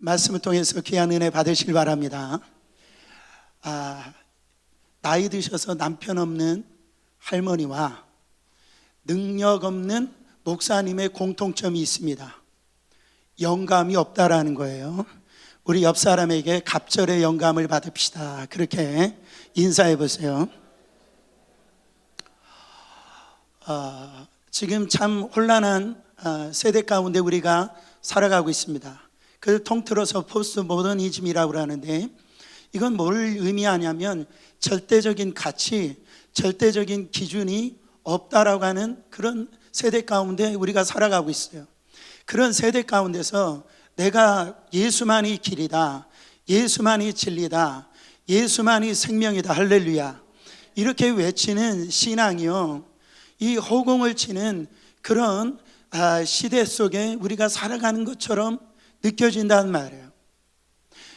말씀을 통해서 귀한 은혜 받으시길 바랍니다. 나이 드셔서 남편 없는 할머니와 능력 없는 목사님의 공통점이 있습니다. 영감이 없다라는 거예요. 우리 옆 사람에게 갑절의 영감을 받읍시다. 그렇게 인사해 보세요. 지금 참 혼란한 세대 가운데 우리가 살아가고 있습니다. 그걸 통틀어서 포스트 모더니즘이라고 하는데, 이건 뭘 의미하냐면 절대적인 가치, 절대적인 기준이 없다라고 하는 그런 세대 가운데 우리가 살아가고 있어요. 그런 세대 가운데서 내가 예수만이 길이다, 예수만이 진리다, 예수만이 생명이다, 할렐루야, 이렇게 외치는 신앙이요, 이 호공을 치는 그런 시대 속에 우리가 살아가는 것처럼 느껴진다는 말이에요.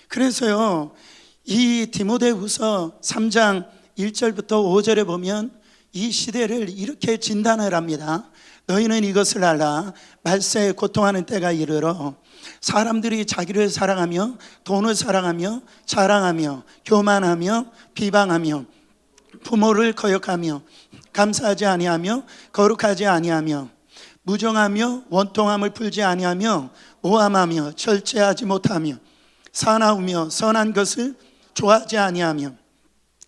그래서요, 이 디모데후서 3장 1절부터 5절에 보면 이 시대를 이렇게 진단을 합니다. 너희는 이것을 알라. 말세에 고통하는 때가 이르러 사람들이 자기를 사랑하며 돈을 사랑하며 자랑하며 교만하며 비방하며 부모를 거역하며 감사하지 아니하며 거룩하지 아니하며 무정하며 원통함을 풀지 아니하며 오함하며 절제하지 못하며 사나우며 선한 것을 좋아하지 아니하며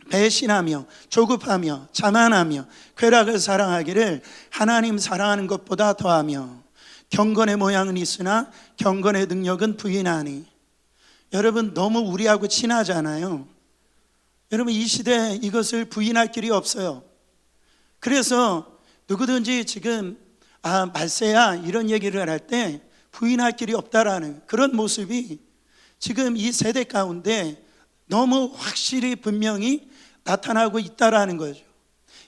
배신하며 조급하며 자만하며 쾌락을 사랑하기를 하나님 사랑하는 것보다 더하며 경건의 모양은 있으나 경건의 능력은 부인하니. 여러분, 너무 우리하고 친하잖아요. 여러분, 이 시대에 이것을 부인할 길이 없어요. 그래서 누구든지 지금 말세야 이런 얘기를 할 때 부인할 길이 없다라는 그런 모습이 지금 이 세대 가운데 너무 확실히 분명히 나타나고 있다라는 거죠.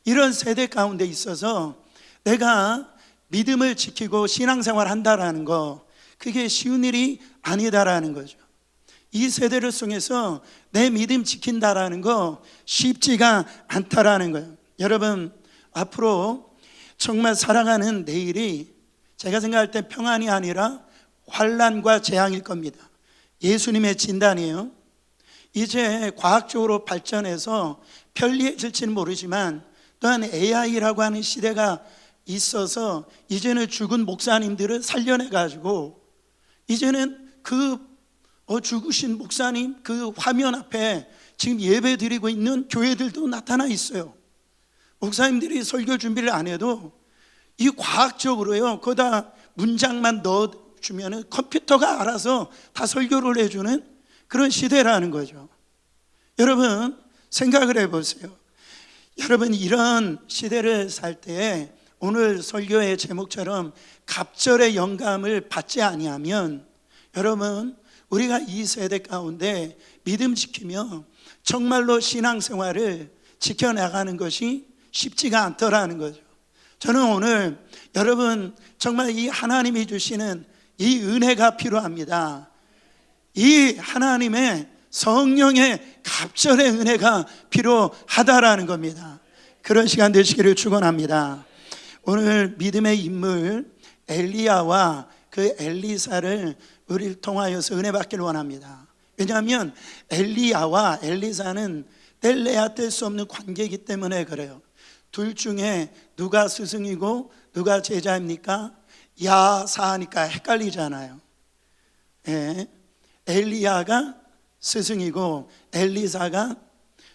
이런 세대 가운데 있어서 내가 믿음을 지키고 신앙생활 한다라는 거, 그게 쉬운 일이 아니다라는 거죠. 이 세대를 통해서 내 믿음 지킨다라는 거 쉽지가 않다라는 거예요. 여러분, 앞으로 정말 살아가는 내일이 제가 생각할 때 평안이 아니라 환난과 재앙일 겁니다. 예수님의 진단이에요. 이제 과학적으로 발전해서 편리해질지는 모르지만 또한 AI라고 하는 시대가 있어서 이제는 죽은 목사님들을 살려내가지고 이제는 그 죽으신 목사님 그 화면 앞에 지금 예배 드리고 있는 교회들도 나타나 있어요. 목사님들이 설교 준비를 안 해도 이 과학적으로요, 거기다 문장만 넣어주면 컴퓨터가 알아서 다 설교를 해주는 그런 시대라는 거죠. 여러분, 생각을 해보세요. 여러분, 이런 시대를 살 때 오늘 설교의 제목처럼 갑절의 영감을 받지 아니하면, 여러분, 우리가 이 세대 가운데 믿음 지키며 정말로 신앙생활을 지켜나가는 것이 쉽지가 않더라는 거죠. 저는 오늘 여러분 정말 이 하나님이 주시는 이 은혜가 필요합니다. 이 하나님의 성령의 갑절의 은혜가 필요하다라는 겁니다. 그런 시간 되시기를 축원합니다. 오늘 믿음의 인물 엘리야와 그 엘리사를 우리를 통하여서 은혜 받기를 원합니다. 왜냐하면 엘리야와 엘리사는 뗄래야 뗄 수 없는 관계이기 때문에 그래요. 둘 중에 누가 스승이고 누가 제자입니까? 야사하니까 헷갈리잖아요. 엘리야가 스승이고 엘리사가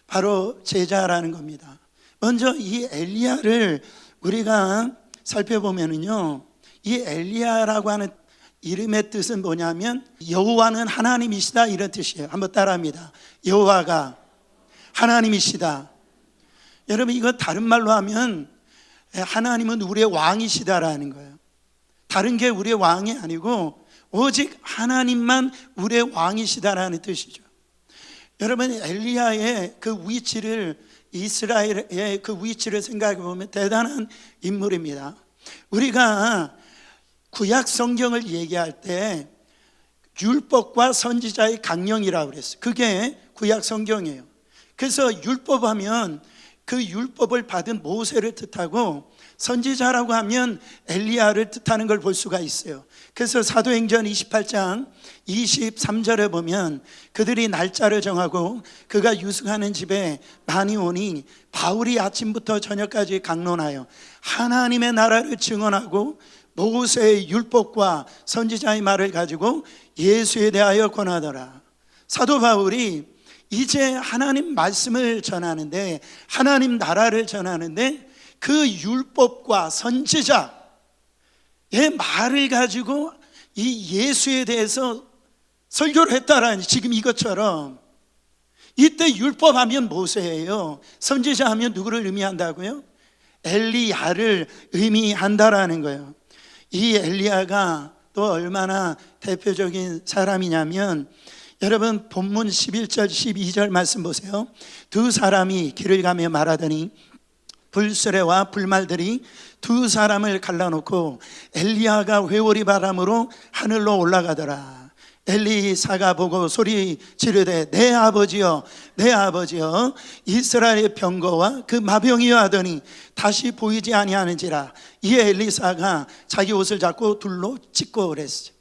바로 제자라는 겁니다. 먼저 이 엘리야를 우리가 살펴보면은요, 이 엘리야라고 하는 이름의 뜻은 뭐냐면 여호와는 하나님이시다, 이런 뜻이에요. 한번 따라합니다. 여호와가 하나님이시다. 여러분, 이거 다른 말로 하면 하나님은 우리의 왕이시다라는 거예요. 다른 게 우리의 왕이 아니고 오직 하나님만 우리의 왕이시다라는 뜻이죠. 여러분, 엘리야의 그 위치를, 이스라엘의 그 위치를 생각해 보면 대단한 인물입니다. 우리가 구약 성경을 얘기할 때 율법과 선지자의 강령이라고 그랬어요. 그게 구약 성경이에요. 그래서 율법하면 그 율법을 받은 모세를 뜻하고 선지자라고 하면 엘리야를 뜻하는 걸 볼 수가 있어요. 그래서 사도행전 28장 23절에 보면 그들이 날짜를 정하고 그가 유숙하는 집에 많이 오니 바울이 아침부터 저녁까지 강론하여 하나님의 나라를 증언하고 모세의 율법과 선지자의 말을 가지고 예수에 대하여 권하더라. 사도 바울이 이제 하나님 말씀을 전하는데, 하나님 나라를 전하는데 그 율법과 선지자의 말을 가지고 이 예수에 대해서 설교를 했다라니, 지금 이것처럼. 이때 율법하면 모세예요. 선지자하면 누구를 의미한다고요? 엘리야를 의미한다라는 거예요. 이 엘리야가 또 얼마나 대표적인 사람이냐면, 여러분 본문 11절 12절 말씀 보세요. 두 사람이 길을 가며 말하더니 불수레와 불말들이 두 사람을 갈라놓고 엘리야가 회오리 바람으로 하늘로 올라가더라. 엘리사가 보고 소리 지르되 내 아버지여 내 아버지여 이스라엘의 병거와 그 마병이여 하더니 다시 보이지 아니하는지라. 이에 엘리사가 자기 옷을 잡고 둘로 찢고 그랬어요.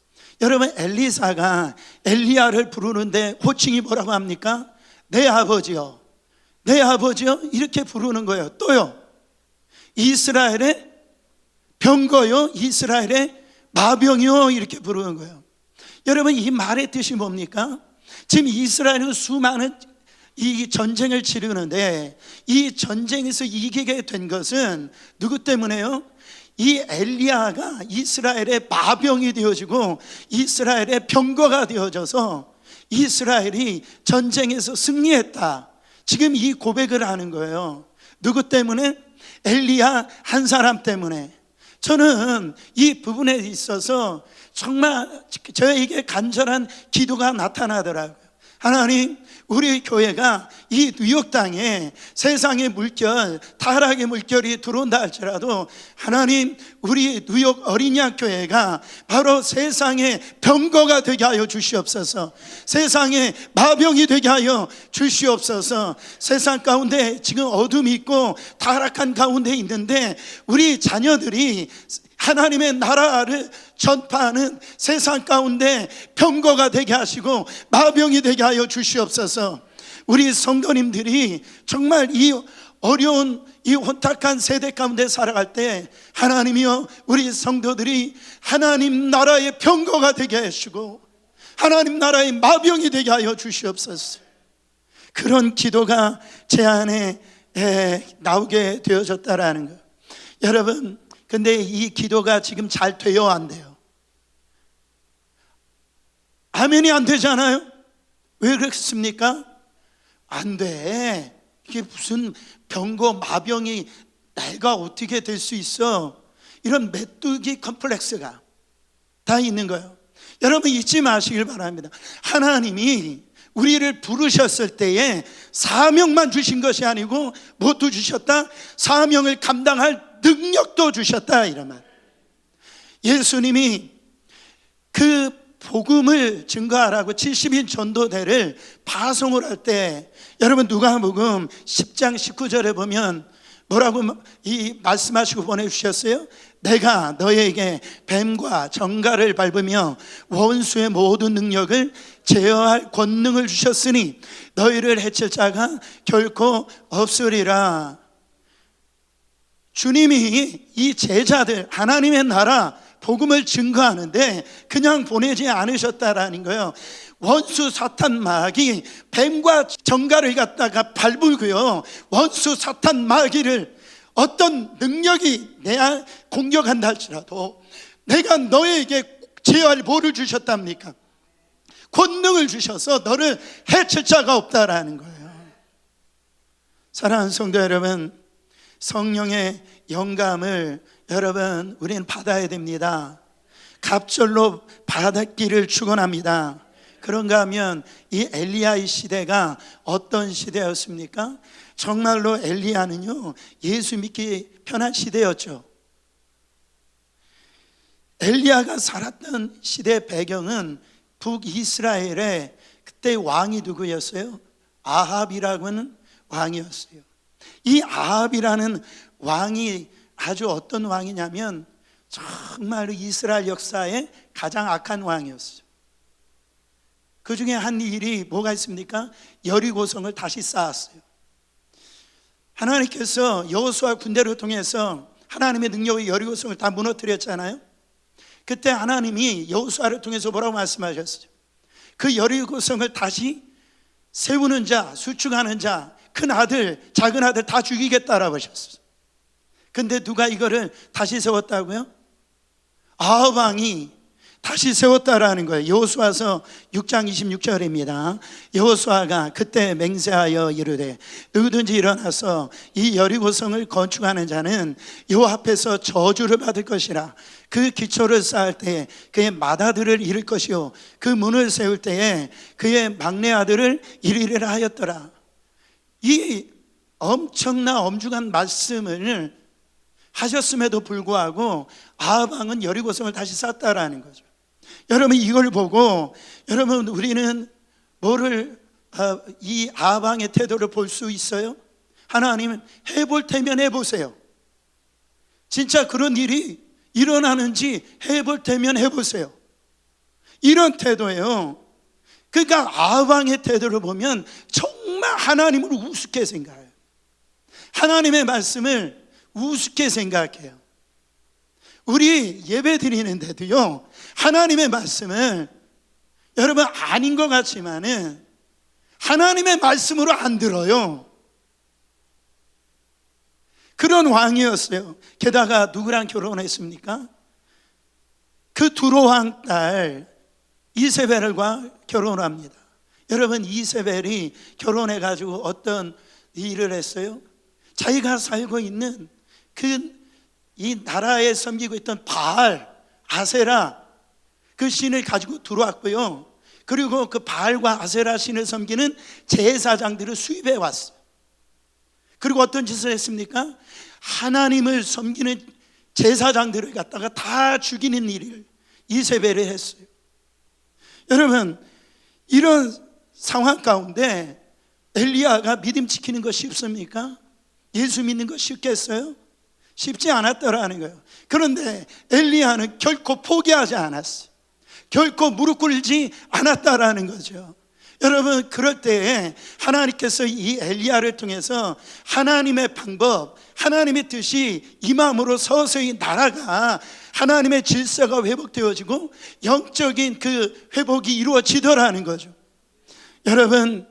여러분, 엘리사가 엘리야를 부르는데 호칭이 뭐라고 합니까? 내 아버지요 내 아버지요 이렇게 부르는 거예요. 또요, 이스라엘의 병거요 이스라엘의 마병이요 이렇게 부르는 거예요. 여러분, 이 말의 뜻이 뭡니까? 지금 이스라엘은 수많은 이 전쟁을 치르는데 이 전쟁에서 이기게 된 것은 누구 때문에요? 이 엘리야가 이스라엘의 마병이 되어지고 이스라엘의 병거가 되어져서 이스라엘이 전쟁에서 승리했다. 지금 이 고백을 하는 거예요. 누구 때문에? 엘리야 한 사람 때문에. 저는 이 부분에 있어서 정말 저에게 간절한 기도가 나타나더라고요. 하나님, 우리 교회가 이 뉴욕 땅에 세상의 물결, 타락의 물결이 들어온다 할지라도 하나님, 우리 뉴욕 어린양 교회가 바로 세상의 병거가 되게 하여 주시옵소서. 세상의 마병이 되게 하여 주시옵소서. 세상 가운데 지금 어둠이 있고 타락한 가운데 있는데 우리 자녀들이 하나님의 나라를 전파하는 세상 가운데 병거가 되게 하시고 마병이 되게 하여 주시옵소서. 우리 성도님들이 정말 이 어려운 이 혼탁한 세대 가운데 살아갈 때 하나님이여, 우리 성도들이 하나님 나라의 병거가 되게 하시고 하나님 나라의 마병이 되게 하여 주시옵소서. 그런 기도가 제 안에 나오게 되어졌다라는 거. 여러분, 근데 이 기도가 지금 잘 돼요, 안 돼요? 아멘이 안 되잖아요. 왜 그렇습니까? 안 돼. 이게 무슨 병거 마병이 내가 어떻게 될 수 있어? 이런 메뚜기 컴플렉스가 다 있는 거예요. 여러분, 잊지 마시길 바랍니다. 하나님이 우리를 부르셨을 때에 사명만 주신 것이 아니고 무엇도 주셨다? 사명을 감당할 능력도 주셨다, 이런 말. 예수님이 그 복음을 증거하라고 70인 전도대를 파송을 할 때, 여러분 누가복음 10장 19절에 보면 뭐라고 말씀하시고 보내주셨어요? 내가 너에게 뱀과 정갈을 밟으며 원수의 모든 능력을 제어할 권능을 주셨으니 너희를 해칠 자가 결코 없으리라. 주님이 이 제자들, 하나님의 나라 복음을 증거하는데 그냥 보내지 않으셨다라는 거예요. 원수 사탄 마귀 뱀과 정갈을 갖다가 밟고요, 원수 사탄 마귀를 어떤 능력이 내가 공격한다 할지라도 내가 너에게 제어할 뭐를 주셨답니까? 권능을 주셔서 너를 해칠 자가 없다라는 거예요. 사랑하는 성도 여러분, 성령의 영감을 여러분 우리는 받아야 됩니다. 갑절로 받기를 축원합니다. 그런가 하면 이 엘리야의 시대가 어떤 시대였습니까? 정말로 엘리야는요, 예수 믿기 편한 시대였죠. 엘리야가 살았던 시대 배경은 북이스라엘의 그때 왕이 누구였어요? 아합이라고 하는 왕이었어요. 이 아합이라는 왕이 아주 어떤 왕이냐면 정말 이스라엘 역사의 가장 악한 왕이었어요. 그 중에 한 일이 뭐가 있습니까? 여리고성을 다시 쌓았어요. 하나님께서 여호수아 군대를 통해서 하나님의 능력의 여리고성을 다 무너뜨렸잖아요. 그때 하나님이 여호수아를 통해서 뭐라고 말씀하셨어요? 그 여리고성을 다시 세우는 자, 수축하는 자, 큰 아들, 작은 아들 다 죽이겠다라고 하셨어요. 근데 누가 이거를 다시 세웠다고요? 아합 왕이 다시 세웠다라는 거예요. 여호수아서 6장 26절입니다. 여호수아가 그때 맹세하여 이르되 누구든지 일어나서 이 여리고성을 건축하는 자는 여호와 앞에서 저주를 받을 것이라. 그 기초를 쌓을 때에 그의 맏아들을 잃을 것이요 그 문을 세울 때에 그의 막내 아들을 잃으리라 하였더라. 이 엄청난 엄중한 말씀을 하셨음에도 불구하고 아합 왕은 여리고성을 다시 쌓았다라는 거죠. 여러분 이걸 보고 여러분 우리는 이 아합 왕의 태도를 볼 수 있어요? 하나님 해볼 테면 해보세요. 진짜 그런 일이 일어나는지 해볼 테면 해보세요. 이런 태도예요. 그러니까 아합 왕의 태도를 보면 정말 하나님을 우습게 생각해요. 하나님의 말씀을 우습게 생각해요. 우리 예배 드리는데도요, 하나님의 말씀을 여러분 아닌 것 같지만은 하나님의 말씀으로 안 들어요. 그런 왕이었어요. 게다가 누구랑 결혼했습니까? 그 두로왕 딸 이세벨과 결혼을 합니다. 여러분 이세벨이 결혼해가지고 어떤 일을 했어요? 자기가 살고 있는 이 나라에 섬기고 있던 바알, 아세라 그 신을 가지고 들어왔고요. 그리고 그 바알과 아세라 신을 섬기는 제사장들을 수입해 왔어요. 그리고 어떤 짓을 했습니까? 하나님을 섬기는 제사장들을 갖다가 다 죽이는 일을 이세벨이 했어요. 여러분 이런 상황 가운데 엘리야가 믿음 지키는 거 쉽습니까? 예수 믿는 거 쉽겠어요? 쉽지 않았더라는 거예요. 그런데 엘리야는 결코 포기하지 않았어요. 결코 무릎 꿇지 않았다라는 거죠. 여러분 그럴 때에 하나님께서 이 엘리야를 통해서 하나님의 방법, 하나님의 뜻이 임함으로 서서히 나라가 하나님의 질서가 회복되어지고 영적인 그 회복이 이루어지더라는 거죠. 여러분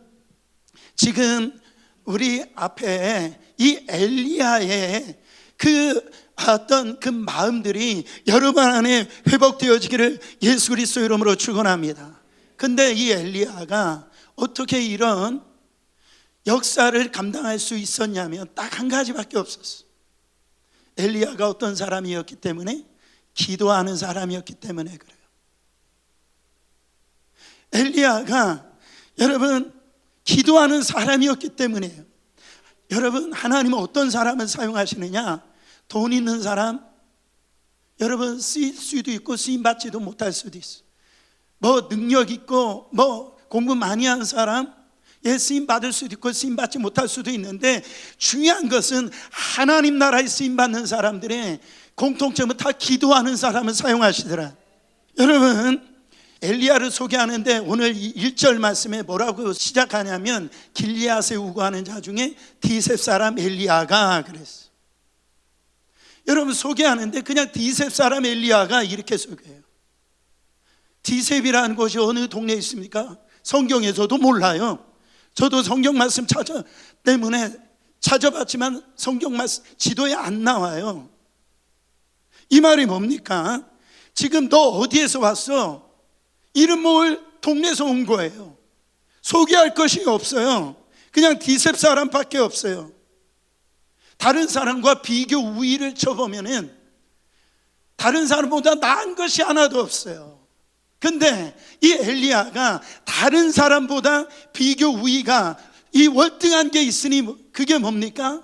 지금 우리 앞에 이 엘리야의 어떤 그 마음들이 여러분 안에 회복되어지기를 예수 그리스도 이름으로 축원합니다. 근데 이 엘리야가 어떻게 이런 역사를 감당할 수 있었냐면 딱 한 가지밖에 없었어. 엘리야가 어떤 사람이었기 때문에? 기도하는 사람이었기 때문에 그래요. 엘리야가 여러분 기도하는 사람이었기 때문이에요. 여러분 하나님은 어떤 사람을 사용하시느냐? 돈 있는 사람, 여러분 쓰일 수도 있고 쓰임받지도 못할 수도 있어. 뭐 능력 있고 뭐 공부 많이 한 사람, 쓰임받을 수도 있고 쓰임받지 못할 수도 있는데 중요한 것은 하나님 나라에 쓰임받는 사람들의 공통점은 다 기도하는 사람을 사용하시더라. 여러분 엘리야를 소개하는데 오늘 1절 말씀에 뭐라고 시작하냐면 길리앗에 우거하는 자 중에 디셉 사람 엘리야가 그랬어. 여러분 소개하는데 그냥 디셉 사람 엘리야가 이렇게 소개해요. 디셉이라는 곳이 어느 동네에 있습니까? 성경에서도 몰라요. 저도 성경 말씀 때문에 찾아봤지만 성경 말씀 지도에 안 나와요. 이 말이 뭡니까? 지금 너 어디에서 왔어? 이름 모을 동네에서 온 거예요. 소개할 것이 없어요. 그냥 디셉 사람밖에 없어요. 다른 사람과 비교 우위를 쳐보면은 다른 사람보다 나은 것이 하나도 없어요. 근데 이 엘리야가 다른 사람보다 비교 우위가 이 월등한 게 있으니 그게 뭡니까?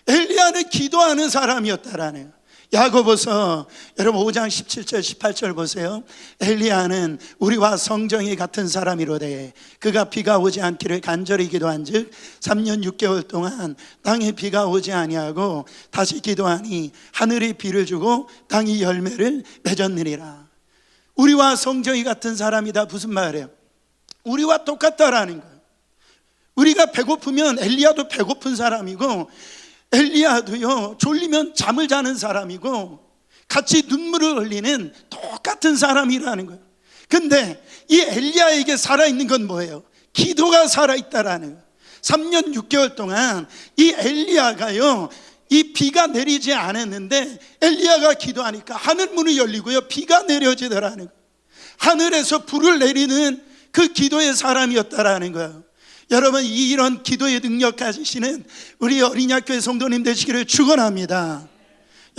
엘리야는 기도하는 사람이었다라네요. 야고보서 여러분 5장 17절 18절 보세요. 엘리야는 우리와 성정이 같은 사람이로되 그가 비가 오지 않기를 간절히 기도한즉 3년 6개월 동안 땅에 비가 오지 아니하고 다시 기도하니 하늘이 비를 주고 땅이 열매를 맺었느니라. 우리와 성정이 같은 사람이다. 무슨 말이에요? 우리와 똑같다라는 거예요. 우리가 배고프면 엘리야도 배고픈 사람이고, 엘리야도요 졸리면 잠을 자는 사람이고, 같이 눈물을 흘리는 똑같은 사람이라는 거예요. 근데 이 엘리야에게 살아있는 건 뭐예요? 기도가 살아있다라는 거예요. 3년 6개월 동안 이 엘리야가요 이 비가 내리지 않았는데 엘리야가 기도하니까 하늘 문이 열리고요 비가 내려지더라는 거예요. 하늘에서 불을 내리는 그 기도의 사람이었다라는 거예요. 여러분, 이런 기도의 능력 가지시는 우리 어린이학교의 성도님 되시기를 축원합니다.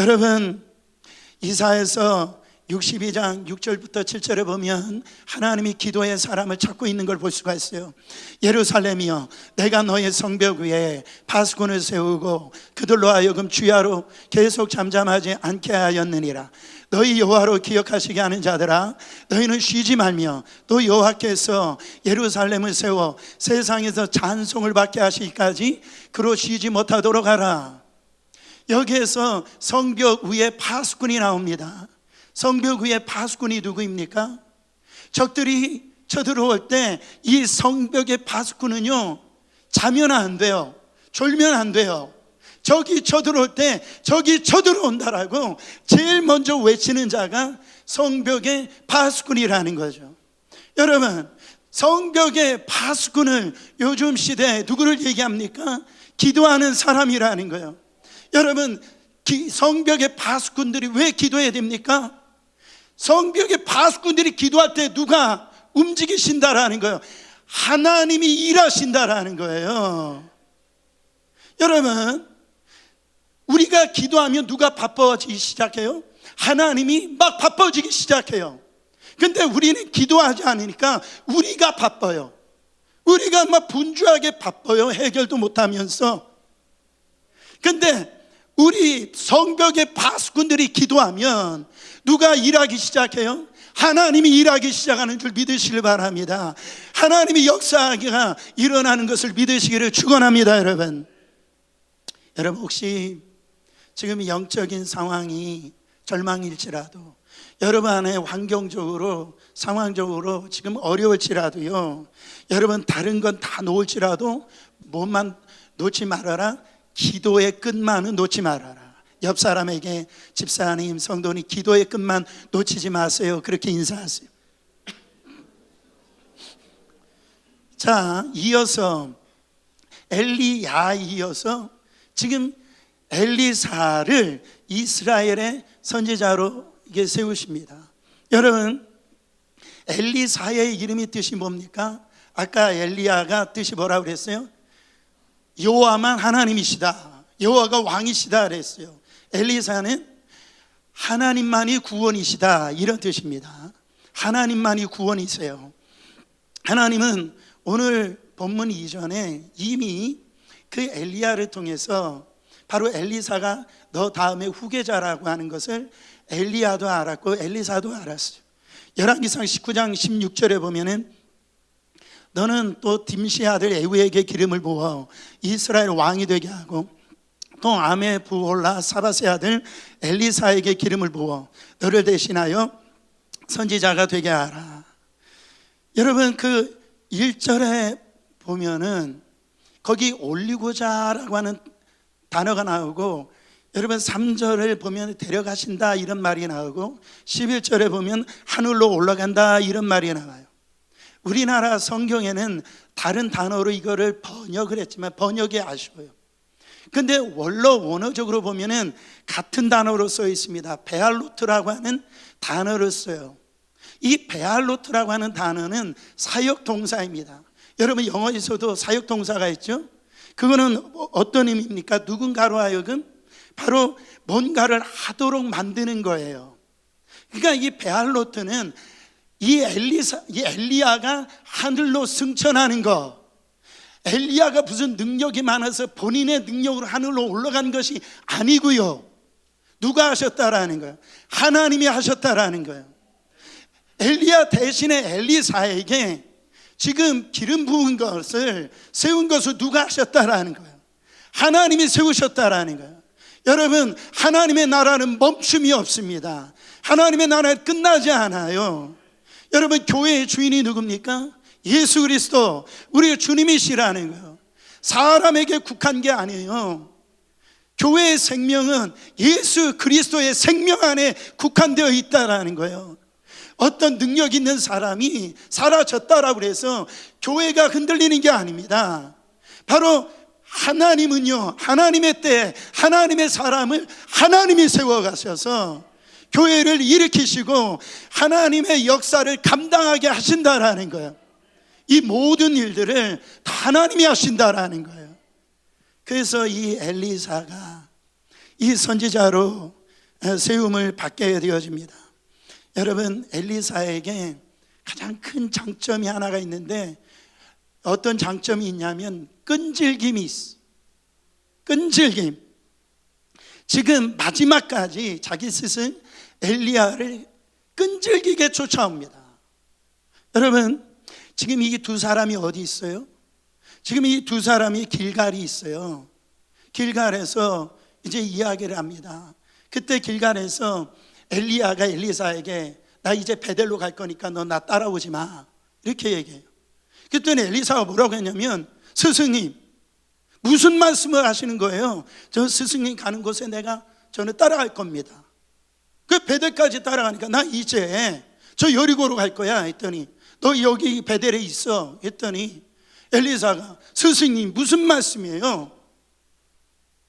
여러분, 이사야서 62장 6절부터 7절에 보면 하나님이 기도의 사람을 찾고 있는 걸 볼 수가 있어요. 예루살렘이여, 내가 너의 성벽 위에 파수꾼을 세우고 그들로 하여금 주야로 계속 잠잠하지 않게 하였느니라. 너희 여호와로 기억하시게 하는 자들아, 너희는 쉬지 말며 또 여호와께서 예루살렘을 세워 세상에서 찬송을 받게 하시기까지 그로 쉬지 못하도록 하라. 여기에서 성벽 위에 파수꾼이 나옵니다. 성벽 위에 파수꾼이 누구입니까? 적들이 쳐들어올 때 이 성벽의 파수꾼은요 자면 안 돼요. 졸면 안 돼요. 적이 쳐들어올 때 적이 쳐들어온다라고 제일 먼저 외치는 자가 성벽의 파수꾼이라는 거죠. 여러분, 성벽의 파수꾼을 요즘 시대에 누구를 얘기합니까? 기도하는 사람이라는 거예요. 여러분, 성벽의 파수꾼들이 왜 기도해야 됩니까? 성벽의 파수꾼들이 기도할 때 누가 움직이신다라는 거예요. 하나님이 일하신다라는 거예요. 여러분, 우리가 기도하면 누가 바빠지기 시작해요? 하나님이 막 바빠지기 시작해요. 근데 우리는 기도하지 않으니까 우리가 바빠요. 우리가 막 분주하게 바빠요. 해결도 못하면서. 근데 우리 성벽의 파수꾼들이 기도하면 누가 일하기 시작해요? 하나님이 일하기 시작하는 줄 믿으시길 바랍니다. 하나님이 역사가 일어나는 것을 믿으시기를 축원합니다. 여러분, 혹시 지금 영적인 상황이 절망일지라도, 여러분 안에 환경적으로 상황적으로 지금 어려울지라도요, 여러분 다른 건 다 놓을지라도 뭐만 놓지 말아라. 기도의 끝만은 놓지 말아라. 옆 사람에게 집사님, 성도님, 기도의 끝만 놓치지 마세요. 그렇게 인사하세요. 자, 이어서 이어서 지금 엘리사를 이스라엘의 선지자로 이게 세우십니다. 여러분, 엘리사의 이름이 뜻이 뭡니까? 아까 엘리야가 뜻이 뭐라고 그랬어요? 여호와만 하나님이시다, 여호와가 왕이시다 그랬어요. 엘리사는 하나님만이 구원이시다, 이런 뜻입니다. 하나님만이 구원이세요. 하나님은 오늘 본문 이전에 이미 그 엘리야를 통해서 바로 엘리사가 너 다음에 후계자라고 하는 것을 엘리야도 알았고 엘리사도 알았어요. 열왕기상 19장 16절에 보면은 너는 또 딤시 아들 에후에게 기름을 부어 이스라엘 왕이 되게 하고 또 아메 부홀라 사바세 아들 엘리사에게 기름을 부어 너를 대신하여 선지자가 되게 하라. 여러분, 그 1절에 보면은 거기 올리고자라고 하는 단어가 나오고, 여러분 3절을 보면 데려가신다 이런 말이 나오고, 11절에 보면 하늘로 올라간다 이런 말이 나와요. 우리나라 성경에는 다른 단어로 이거를 번역을 했지만 번역이 아쉬워요. 근데 원어적으로 보면은 같은 단어로 써 있습니다. 베알로트라고 하는 단어를 써요. 이 베알로트라고 하는 단어는 사역 동사입니다. 여러분, 영어에서도 사역 동사가 있죠. 그거는 어떤 의미입니까? 누군가로 하여금 바로 뭔가를 하도록 만드는 거예요. 그러니까 이 베알로트는 이 엘리야가 하늘로 승천하는 거, 엘리야가 무슨 능력이 많아서 본인의 능력으로 하늘로 올라간 것이 아니고요. 누가 하셨다라는 거예요? 하나님이 하셨다라는 거예요. 엘리야 대신에 엘리사에게 지금 기름 부은 것을 세운 것을 누가 하셨다라는 거예요? 하나님이 세우셨다라는 거예요. 여러분, 하나님의 나라는 멈춤이 없습니다. 하나님의 나라는 끝나지 않아요. 여러분, 교회의 주인이 누굽니까? 예수 그리스도, 우리 주님이시라는 거예요. 사람에게 국한 게 아니에요. 교회의 생명은 예수 그리스도의 생명 안에 국한되어 있다라는 거예요. 어떤 능력 있는 사람이 사라졌다라고 해서 교회가 흔들리는 게 아닙니다. 바로 하나님은요, 하나님의 때 하나님의 사람을 하나님이 세워가셔서 교회를 일으키시고 하나님의 역사를 감당하게 하신다라는 거예요. 이 모든 일들을 다 하나님이 하신다라는 거예요. 그래서 이 엘리사가 이 선지자로 세움을 받게 되어집니다. 여러분, 엘리사에게 가장 큰 장점이 하나가 있는데, 어떤 장점이 있냐면 끈질김이 있어. 끈질김. 지금 마지막까지 자기 스승 엘리야를 끈질기게 쫓아옵니다. 여러분, 지금 이 두 사람이 어디 있어요? 지금 이 두 사람이 길갈이 있어요. 길갈에서 이제 이야기를 합니다. 그때 길갈에서 엘리야가 엘리사에게 나 이제 베델로 갈 거니까 너 나 따라오지 마, 이렇게 얘기해요. 그때는 엘리사가 뭐라고 했냐면, 스승님 무슨 말씀을 하시는 거예요? 저 스승님 가는 곳에 저는 따라갈 겁니다. 그 베델까지 따라가니까 나 이제 저 여리고로 갈 거야 했더니, 너 여기 베델에 있어 했더니 엘리사가 스승님 무슨 말씀이에요?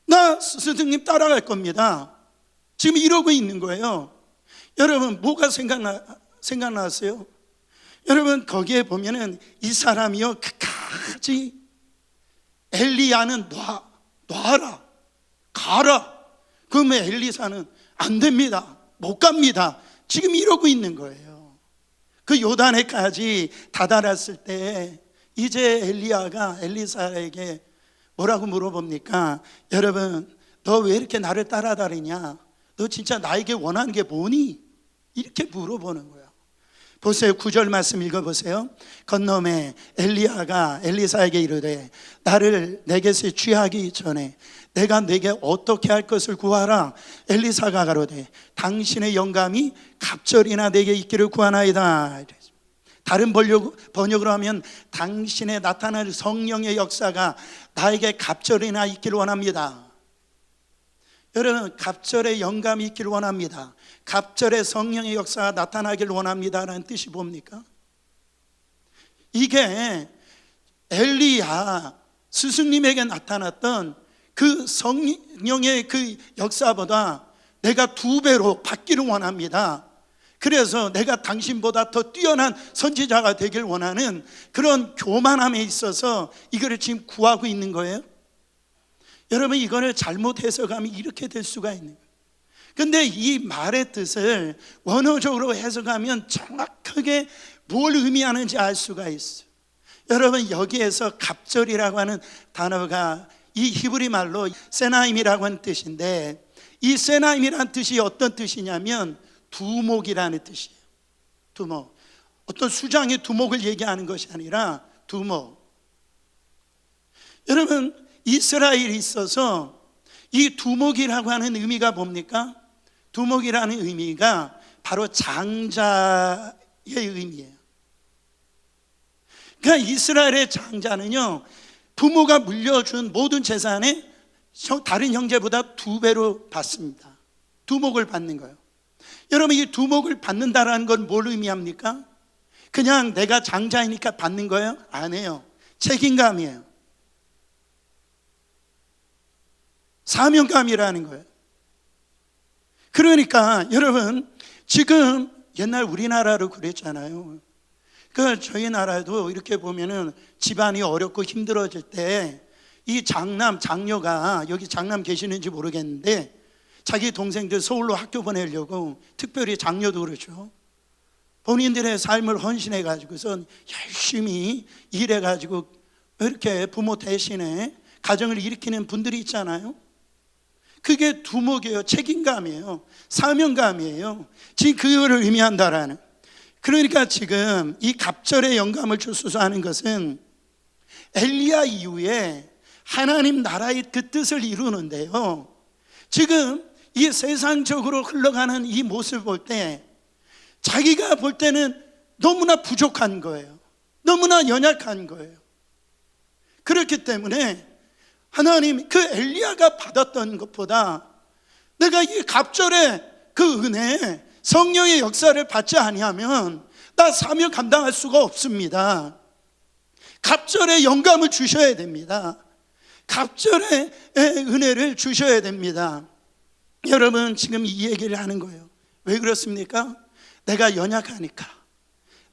나 스승님 따라갈 겁니다. 지금 이러고 있는 거예요. 여러분, 뭐가 생각났어요? 여러분, 거기에 보면은 이 사람이요 끝까지 엘리야는 놔라, 가라. 그러면 엘리사는 안 됩니다, 못 갑니다. 지금 이러고 있는 거예요. 그 요단해까지 다다랐을 때 이제 엘리야가 엘리사에게 뭐라고 물어봅니까? 여러분, 너 왜 이렇게 나를 따라다니냐? 너 진짜 나에게 원하는 게 뭐니? 이렇게 물어보는 거예요. 보세요, 9절 말씀 읽어보세요. 건너매 엘리야가 엘리사에게 이르되 나를 내게서 취하기 전에 내가 내게 어떻게 할 것을 구하라. 엘리사가 가로되 당신의 영감이 갑절이나 내게 있기를 구하나이다. 다른 번역으로 하면 당신의 나타날 성령의 역사가 나에게 갑절이나 있기를 원합니다. 여러분, 갑절의 영감이 있기를 원합니다. 갑절의 성령의 역사가 나타나기를 원합니다라는 뜻이 뭡니까? 이게 엘리야 스승님에게 나타났던 그 성령의 그 역사보다 내가 2배로 받기를 원합니다. 그래서 내가 당신보다 더 뛰어난 선지자가 되길 원하는 그런 교만함에 있어서 이거를 지금 구하고 있는 거예요. 여러분, 이거를 잘못 해석하면 이렇게 될 수가 있는 거예요. 근데 이 말의 뜻을 원어적으로 해석하면 정확하게 뭘 의미하는지 알 수가 있어요. 여러분, 여기에서 갑절이라고 하는 단어가 이 히브리 말로 세나임이라고 하는 뜻인데, 이 세나임이라는 뜻이 어떤 뜻이냐면 두목이라는 뜻이에요. 두목. 어떤 수장의 두목을 얘기하는 것이 아니라 두목. 여러분, 이스라엘이 있어서 이 두목이라고 하는 의미가 뭡니까? 두목이라는 의미가 바로 장자의 의미예요. 그러니까 이스라엘의 장자는요, 부모가 물려준 모든 재산에 다른 형제보다 2배로 받습니다. 두목을 받는 거예요. 여러분, 이 두목을 받는다라는 건 뭘 의미합니까? 그냥 내가 장자이니까 받는 거예요? 아니에요. 책임감이에요. 사명감이라는 거예요. 그러니까 여러분, 지금 옛날 우리나라로 그랬잖아요. 그 저희 나라도 이렇게 보면은 집안이 어렵고 힘들어질 때 이 장녀가, 여기 장남 계시는지 모르겠는데 자기 동생들 서울로 학교 보내려고, 특별히 장녀도 그렇죠, 본인들의 삶을 헌신해 가지고선 열심히 일해 가지고 이렇게 부모 대신에 가정을 일으키는 분들이 있잖아요. 그게 두목이에요. 책임감이에요. 사명감이에요. 지금 그거를 의미한다라는. 그러니까 지금 이 갑절의 영감을 주소서 하는 것은 엘리야 이후에 하나님 나라의 그 뜻을 이루는데요, 지금 이 세상적으로 흘러가는 이 모습을 볼 때 자기가 볼 때는 너무나 부족한 거예요. 너무나 연약한 거예요. 그렇기 때문에 하나님, 그 엘리야가 받았던 것보다 내가 이 갑절의 그 은혜, 성령의 역사를 받지 아니하면 나 사명 감당할 수가 없습니다. 갑절의 영감을 주셔야 됩니다. 갑절의 은혜를 주셔야 됩니다. 여러분, 지금 이 얘기를 하는 거예요. 왜 그렇습니까? 내가 연약하니까,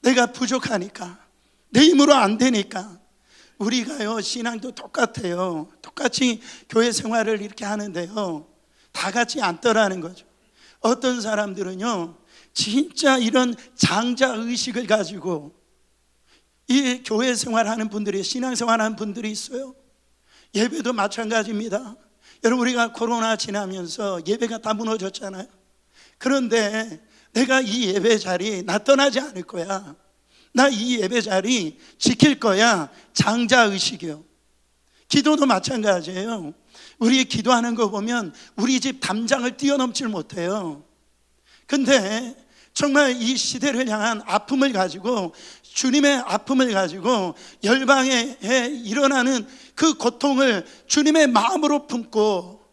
내가 부족하니까, 내 힘으로 안 되니까. 우리가요, 신앙도 똑같아요. 똑같이 교회 생활을 이렇게 하는데요, 다 같이 앉더라는 거죠. 어떤 사람들은요, 진짜 이런 장자의식을 가지고 이 교회 생활하는 분들이, 신앙생활하는 분들이 있어요. 예배도 마찬가지입니다. 여러분, 우리가 코로나 지나면서 예배가 다 무너졌잖아요. 그런데 내가 이 예배 자리 나 떠나지 않을 거야, 나 이 예배 자리 지킬 거야, 장자의식이요. 기도도 마찬가지예요. 우리 기도하는 거 보면 우리 집 담장을 뛰어넘질 못해요. 근데 정말 이 시대를 향한 아픔을 가지고, 주님의 아픔을 가지고 열방에 일어나는 그 고통을 주님의 마음으로 품고,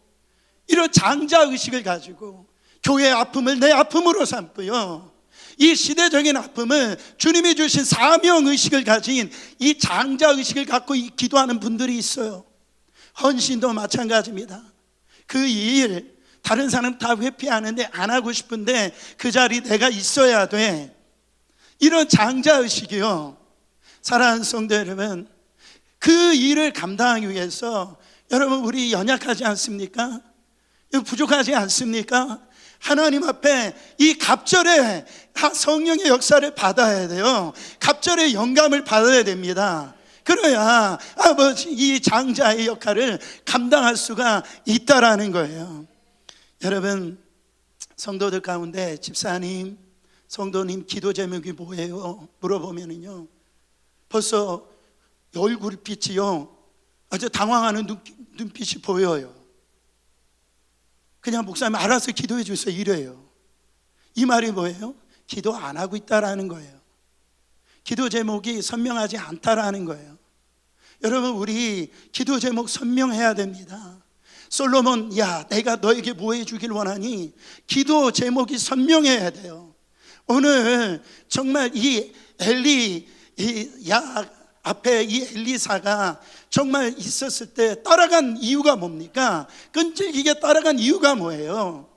이런 장자의식을 가지고 교회의 아픔을 내 아픔으로 삼고요, 이 시대적인 아픔을 주님이 주신 사명의식을 가진 이 장자의식을 갖고 기도하는 분들이 있어요. 헌신도 마찬가지입니다. 그 일 다른 사람 다 회피하는데 안 하고 싶은데 그 자리 내가 있어야 돼, 이런 장자의식이요. 사랑하는 성도 여러분, 그 일을 감당하기 위해서 여러분, 우리 연약하지 않습니까? 부족하지 않습니까? 하나님 앞에 이 갑절의 성령의 역사를 받아야 돼요. 갑절의 영감을 받아야 됩니다. 그래야 아버지 이 장자의 역할을 감당할 수가 있다라는 거예요. 여러분, 성도들 가운데 집사님, 성도님 기도 제목이 뭐예요? 물어보면요, 벌써 얼굴빛이요, 아주 당황하는 눈빛이 보여요. 그냥 목사님 알아서 기도해 주세요 이래요. 이 말이 뭐예요? 기도 안 하고 있다라는 거예요. 기도 제목이 선명하지 않다라는 거예요. 여러분, 우리 기도 제목 선명해야 됩니다. 솔로몬, 야, 내가 너에게 뭐 해주길 원하니? 기도 제목이 선명해야 돼요. 오늘 정말 이 앞에 이 엘리사가 정말 있었을 때 따라간 이유가 뭡니까? 끈질기게 따라간 이유가 뭐예요?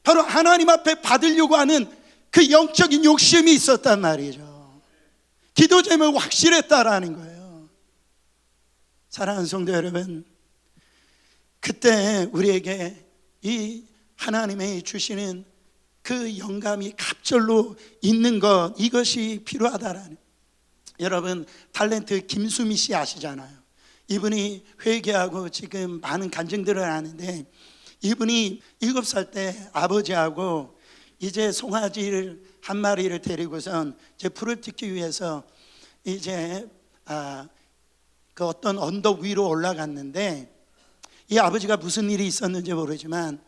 바로 하나님 앞에 받으려고 하는 그 영적인 욕심이 있었단 말이죠. 기도 제목이 확실했다라는 거예요. 사랑하는 성도 여러분, 그때 우리에게 이 하나님이 주시는 그 영감이 갑절로 있는 것, 이것이 필요하다라는. 여러분, 탤런트 김수미 씨 아시잖아요. 이분이 회개하고 지금 많은 간증들을 하는데, 이분이 7살 때 아버지하고 이제 송아지를 한 마리를 데리고선 이제 풀을 뜯기 위해서 이제 그 어떤 언덕 위로 올라갔는데, 이 아버지가 무슨 일이 있었는지 모르지만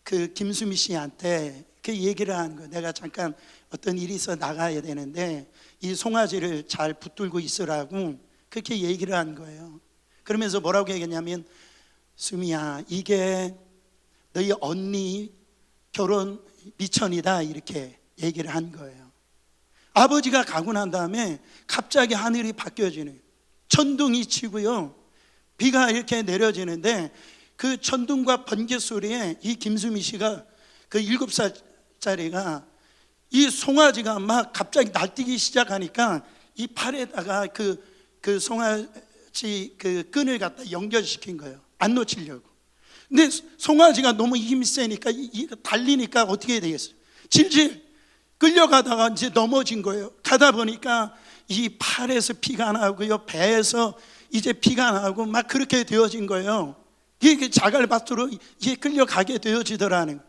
그 김수미 씨한테 그 얘기를 하는 거예요. 내가 잠깐 어떤 일이 있어 나가야 되는데 이 송아지를 잘 붙들고 있으라고 그렇게 얘기를 한 거예요. 그러면서 뭐라고 얘기했냐면, 수미야, 이게 너희 언니 결혼 미천이다, 이렇게 얘기를 한 거예요. 아버지가 가고 난 다음에 갑자기 하늘이 바뀌어지는, 천둥이 치고요, 비가 이렇게 내려지는데 그 천둥과 번개 소리에 이 김수미 씨가 그 7살짜리가 이 송아지가 막 갑자기 날뛰기 시작하니까 이 팔에다가 그 송아지 그 끈을 갖다 연결시킨 거예요. 안 놓치려고. 근데 송아지가 너무 힘이 세니까 달리니까 어떻게 해야 되겠어요? 질질 끌려가다가 이제 넘어진 거예요. 가다 보니까 이 팔에서 피가 나고요, 배에서 이제 피가 나고 막 그렇게 되어진 거예요. 이게 자갈밭으로 이게 끌려가게 되어지더라는.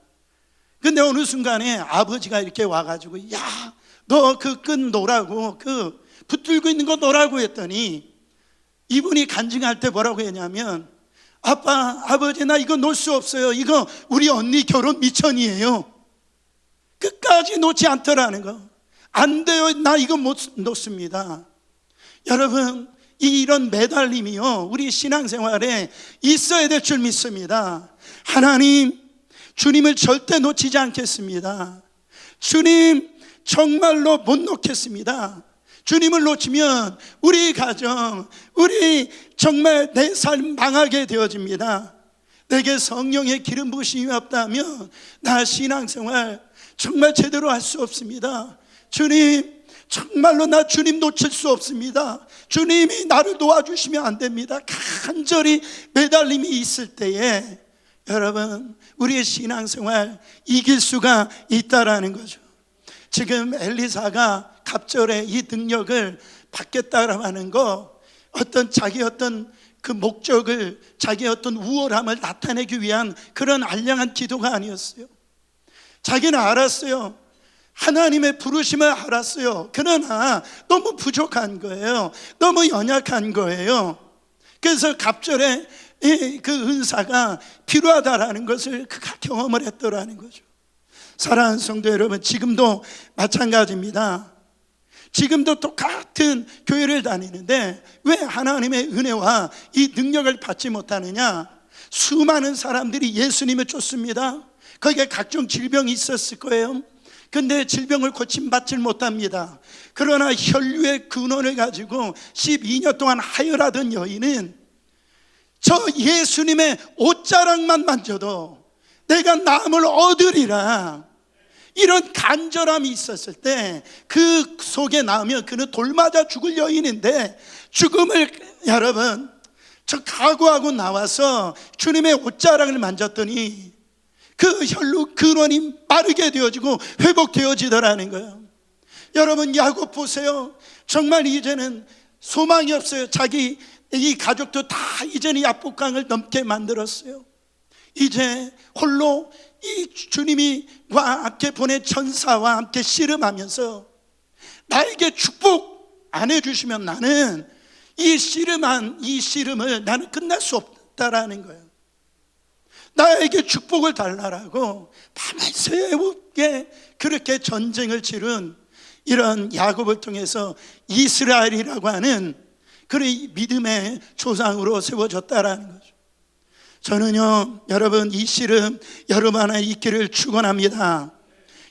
근데 어느 순간에 아버지가 이렇게 와가지고, 야, 너 그 끈 놓으라고, 그 붙들고 있는 거 놓으라고 했더니 이분이 간증할 때 뭐라고 했냐면, 아빠, 아버지, 나 이거 놓을 수 없어요. 이거 우리 언니 결혼 미천이에요. 끝까지 놓지 않더라는 거. 안 돼요. 나 이거 못 놓습니다. 여러분, 이런 매달림이요, 우리 신앙생활에 있어야 될 줄 믿습니다. 하나님, 주님을 절대 놓치지 않겠습니다. 주님 정말로 못 놓겠습니다. 주님을 놓치면 우리 가정, 우리 정말 내 삶 망하게 되어집니다. 내게 성령의 기름 부으심이 없다면 나 신앙생활 정말 제대로 할 수 없습니다. 주님, 정말로 나 주님 놓칠 수 없습니다. 주님이 나를 도와주시면 안 됩니다. 간절히 매달림이 있을 때에 여러분, 우리의 신앙생활 이길 수가 있다라는 거죠. 지금 엘리사가 갑절에 이 능력을 받겠다라고 하는 거, 자기 그 목적을, 자기의 우월함을 나타내기 위한 그런 알량한 기도가 아니었어요. 자기는 알았어요. 하나님의 부르심을 알았어요. 그러나 너무 부족한 거예요. 너무 연약한 거예요. 그래서 갑절에 그 은사가 필요하다라는 것을 그가 경험을 했더라는 거죠. 사랑하는 성도 여러분, 지금도 마찬가지입니다. 지금도 똑같은 교회를 다니는데 왜 하나님의 은혜와 이 능력을 받지 못하느냐? 수많은 사람들이 예수님을 쫓습니다. 거기에 각종 질병이 있었을 거예요. 근데 질병을 고침받지 못합니다. 그러나 혈류의 근원을 가지고 12년 동안 하혈하던 여인은 저 예수님의 옷자락만 만져도 내가 남을 얻으리라, 이런 간절함이 있었을 때 그 속에 나오면 그는 돌 맞아 죽을 여인인데 죽음을 여러분 저 각오하고 나와서 주님의 옷자락을 만졌더니 그 혈루 근원이 마르게 되어지고 회복되어지더라는 거예요. 여러분, 야곱 보세요. 정말 이제는 소망이 없어요. 자기 이 가족도 다 이제는 야복강을 넘게 만들었어요. 이제 홀로 이 주님이와 함께 보낸 천사와 함께 씨름하면서 나에게 축복 안 해주시면 나는 이 씨름을 나는 끝날 수 없다라는 거예요. 나에게 축복을 달라라고 밤을 새우게 그렇게 전쟁을 치른 이런 야곱을 통해서 이스라엘이라고 하는 그런 믿음의 조상으로 세워졌다라는 거죠. 저는요, 여러분, 이 씨름 여러분 안에 있기를 축원합니다.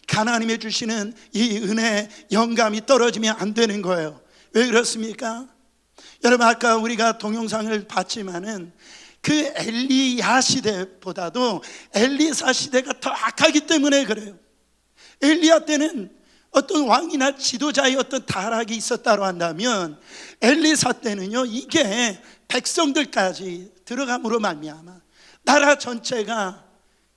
하나님이 주시는 이 은혜, 영감이 떨어지면 안 되는 거예요. 왜 그렇습니까? 여러분, 아까 우리가 동영상을 봤지만은 그 엘리야 시대보다도 엘리사 시대가 더 악하기 때문에 그래요. 엘리야 때는 어떤 왕이나 지도자의 어떤 타락이 있었다고 한다면 엘리사 때는요, 이게 백성들까지 들어감으로 말미암아 나라 전체가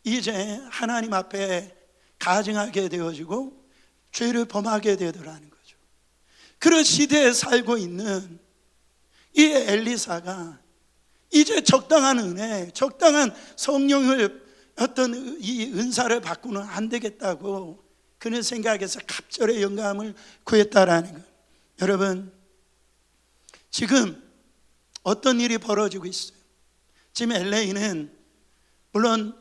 이제 하나님 앞에 가증하게 되어지고 죄를 범하게 되더라는 거죠. 그런 시대에 살고 있는 이 엘리사가 이제 적당한 은혜, 적당한 성령을 어떤 이 은사를 받고는 안 되겠다고 그는 생각해서 갑절의 영감을 구했다라는 거예요. 여러분, 지금 어떤 일이 벌어지고 있어요? 지금 LA는 물론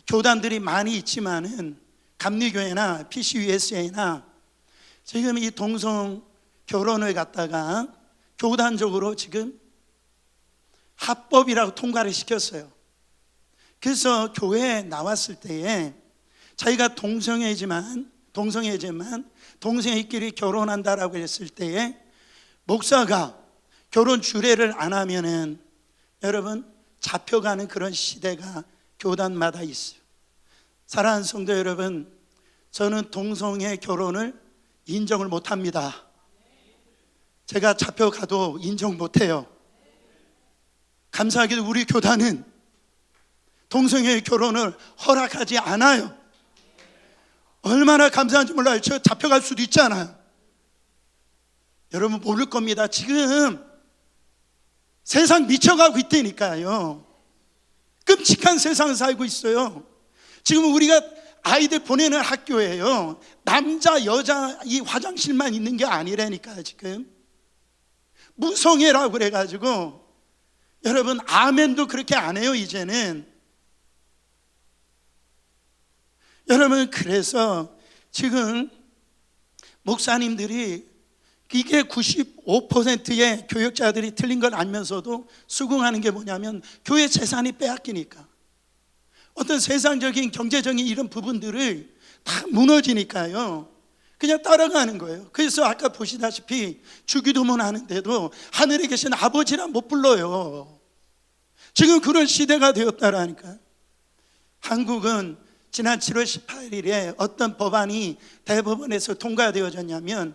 교단들이 많이 있지만은 감리교회나 PCUSA나 지금 이 동성 결혼을 갖다가 교단적으로 지금 합법이라고 통과를 시켰어요. 그래서 교회에 나왔을 때에 자기가 동성애지만 동성애끼리 결혼한다라고 했을 때에 목사가 결혼 주례를 안 하면은 여러분 잡혀가는 그런 시대가 교단마다 있어요. 사랑하는 성도 여러분, 저는 동성애 결혼을 인정을 못합니다. 제가 잡혀가도 인정 못해요. 감사하게도 우리 교단은 동성애 결혼을 허락하지 않아요. 얼마나 감사한지 몰라요. 저 잡혀갈 수도 있잖아요. 여러분 모를 겁니다. 지금 세상 미쳐가고 있다니까요. 끔찍한 세상을 살고 있어요. 지금 우리가 아이들 보내는 학교예요. 남자 여자 이 화장실만 있는 게 아니라니까요. 지금 무성애라고 그래가지고 여러분 아멘도 그렇게 안 해요 이제는. 여러분 그래서 지금 목사님들이 이게 95%의 교역자들이 틀린 걸 알면서도 수긍하는 게 뭐냐면 교회 재산이 빼앗기니까, 어떤 세상적인 경제적인 이런 부분들을 다 무너지니까요 그냥 따라가는 거예요. 그래서 아까 보시다시피 주기도문 하는데도 하늘에 계신 아버지라 못 불러요. 지금 그런 시대가 되었다라니까. 한국은 지난 7월 18일에 어떤 법안이 대법원에서 통과되어졌냐면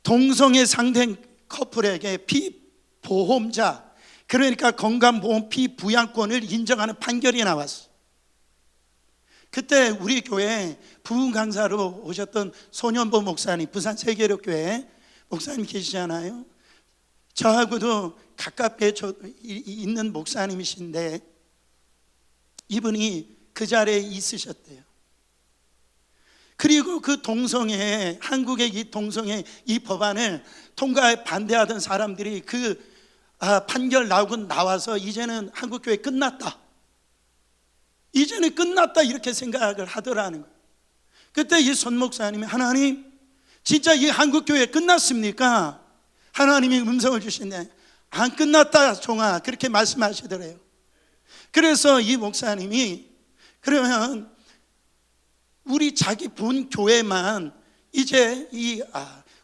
동성애 상대 커플에게 피보험자, 그러니까 건강보험 피부양권을 인정하는 판결이 나왔어. 그때 우리 교회 부흥 강사로 오셨던 손현보 목사님, 부산 세계력교회 목사님 계시잖아요. 저하고도 가깝게 있는 목사님이신데 이분이 그 자리에 있으셨대요. 그리고 그 동성애, 한국의 이 동성애 이 법안을 통과에 반대하던 사람들이 그 판결 나와서 이제는 한국교회 끝났다, 이제는 끝났다 이렇게 생각을 하더라는 거예요. 그때 이 손 목사님이 하나님 진짜 이 한국교회 끝났습니까? 하나님이 음성을 주시네. 안 끝났다 종아, 그렇게 말씀하시더래요. 그래서 이 목사님이 그러면 우리 자기 본 교회만 이제 이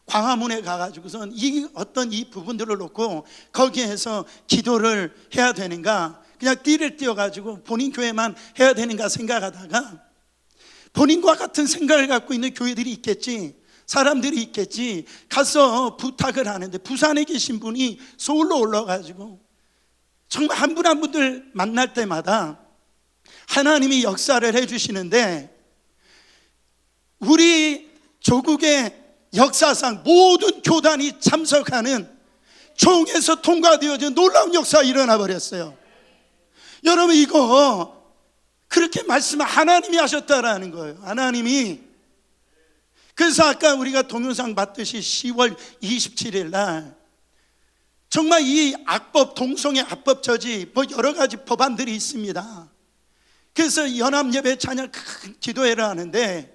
광화문에 가가지고선 이 어떤 이 부분들을 놓고 거기에서 기도를 해야 되는가, 그냥 띠를 띄워가지고 본인 교회만 해야 되는가 생각하다가 본인과 같은 생각을 갖고 있는 교회들이 있겠지, 사람들이 있겠지, 가서 부탁을 하는데 부산에 계신 분이 서울로 올라가지고 정말 한 분 한 분들 만날 때마다 하나님이 역사를 해주시는데 우리 조국의 역사상 모든 교단이 참석하는 총회에서 통과되어진 놀라운 역사가 일어나 버렸어요. 여러분 이거 그렇게 말씀을 하나님이 하셨다라는 거예요. 하나님이. 그래서 아까 우리가 동영상 봤듯이 10월 27일 날 정말 이 악법, 동성애 악법 저지 뭐 여러 가지 법안들이 있습니다. 그래서 연합예배 찬양 큰 기도회를 하는데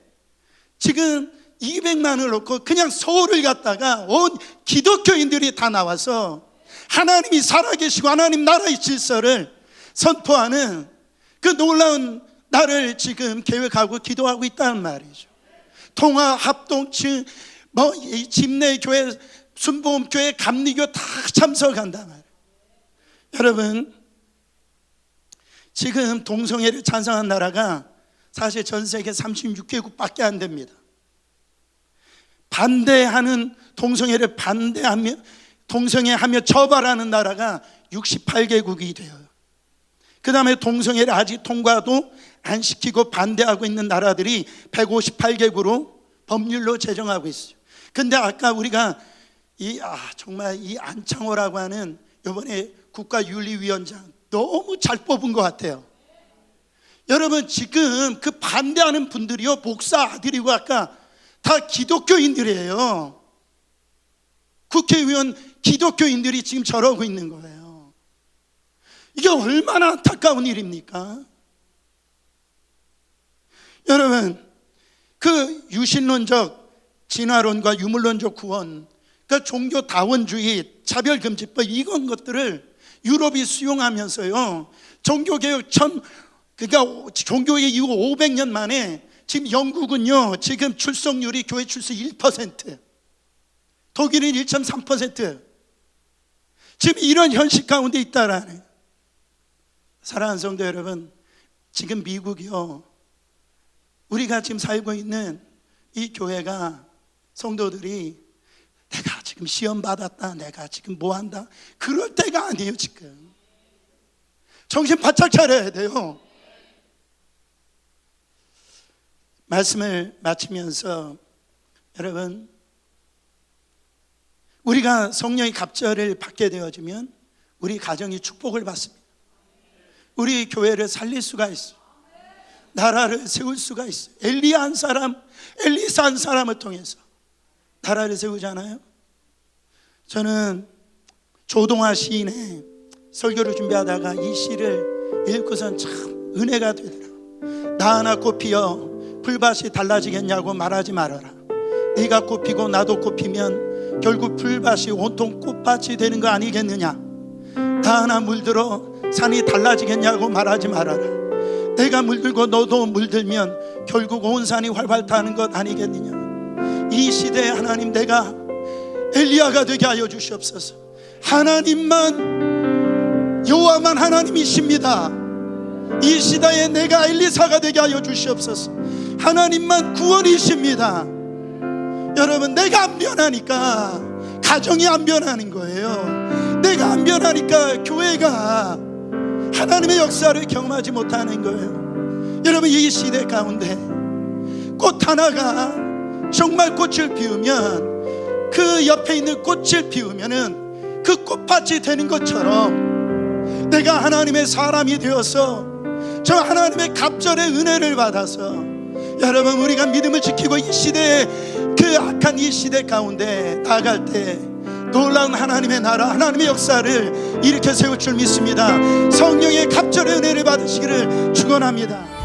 지금 200만을 놓고 그냥 서울을 갔다가 온 기독교인들이 다 나와서 하나님이 살아계시고 하나님 나라의 질서를 선포하는 그 놀라운 날을 지금 계획하고 기도하고 있다는 말이죠. 통화, 합동층, 뭐 집내교회, 순복음교회, 감리교 다 참석한단 말이에요. 여러분 지금 동성애를 찬성한 나라가 사실 전 세계 36개국밖에 안 됩니다. 반대하는 동성애를 반대하며 동성애하며 처벌하는 나라가 68개국이 돼요. 그 다음에 동성애를 아직 통과도 안 시키고 반대하고 있는 나라들이 158개국으로 법률로 제정하고 있어요. 근데 아까 우리가 정말 이 안창호라고 하는 이번에 국가윤리위원장 너무 잘 뽑은 것 같아요. 여러분 지금 그 반대하는 분들이요 목사 아들이고 아까 다 기독교인들이에요. 국회의원 기독교인들이 지금 저러고 있는 거예요. 이게 얼마나 안타까운 일입니까? 여러분 그 유신론적 진화론과 유물론적 구원, 그러니까 종교다원주의, 차별금지법 이런 것들을 유럽이 수용하면서요 종교개혁 그러니까 종교개혁 이후 500년 만에 지금 영국은요 지금 출석률이 교회 출석 1%, 독일은 1.3%, 지금 이런 현실 가운데 있다라는. 사랑하는 성도 여러분, 지금 미국이요 우리가 지금 살고 있는 이 교회가 성도들이 내가 지금 시험 받았다, 내가 지금 뭐 한다 그럴 때가 아니에요. 지금 정신 바짝 차려야 돼요. 말씀을 마치면서 여러분 우리가 성령의 갑절을 받게 되어지면 우리 가정이 축복을 받습니다. 우리 교회를 살릴 수가 있어요. 나라를 세울 수가 있어요. 엘리야 한 사람, 엘리사 한 사람을 통해서 나라를 세우잖아요. 저는 조동아 시인의 설교를 준비하다가 이 시를 읽고선 참 은혜가 되더라고요. 나 하나 꽃피어 풀밭이 달라지겠냐고 말하지 말아라. 네가 꽃피고 나도 꽃피면 결국 풀밭이 온통 꽃밭이 되는 거 아니겠느냐. 나 하나 물들어 산이 달라지겠냐고 말하지 말아라. 내가 물들고 너도 물들면 결국 온 산이 활활 타는 것 아니겠느냐. 이 시대에 하나님, 내가 엘리야가 되게 하여 주시옵소서. 하나님만, 여호와만 하나님이십니다. 이 시대에 내가 엘리사가 되게 하여 주시옵소서. 하나님만 구원이십니다. 여러분, 내가 안 변하니까 가정이 안 변하는 거예요. 내가 안 변하니까 교회가 하나님의 역사를 경험하지 못하는 거예요. 여러분, 이 시대 가운데 꽃 하나가 정말 꽃을 피우면 그 옆에 있는 꽃을 피우면은 그 꽃밭이 되는 것처럼 내가 하나님의 사람이 되어서 저 하나님의 갑절의 은혜를 받아서 여러분, 우리가 믿음을 지키고 이 시대에 그 악한 이 시대 가운데 나아갈 때 놀라운 하나님의 나라, 하나님의 역사를 일으켜 세울 줄 믿습니다. 성령의 갑절의 은혜를 받으시기를 축원합니다.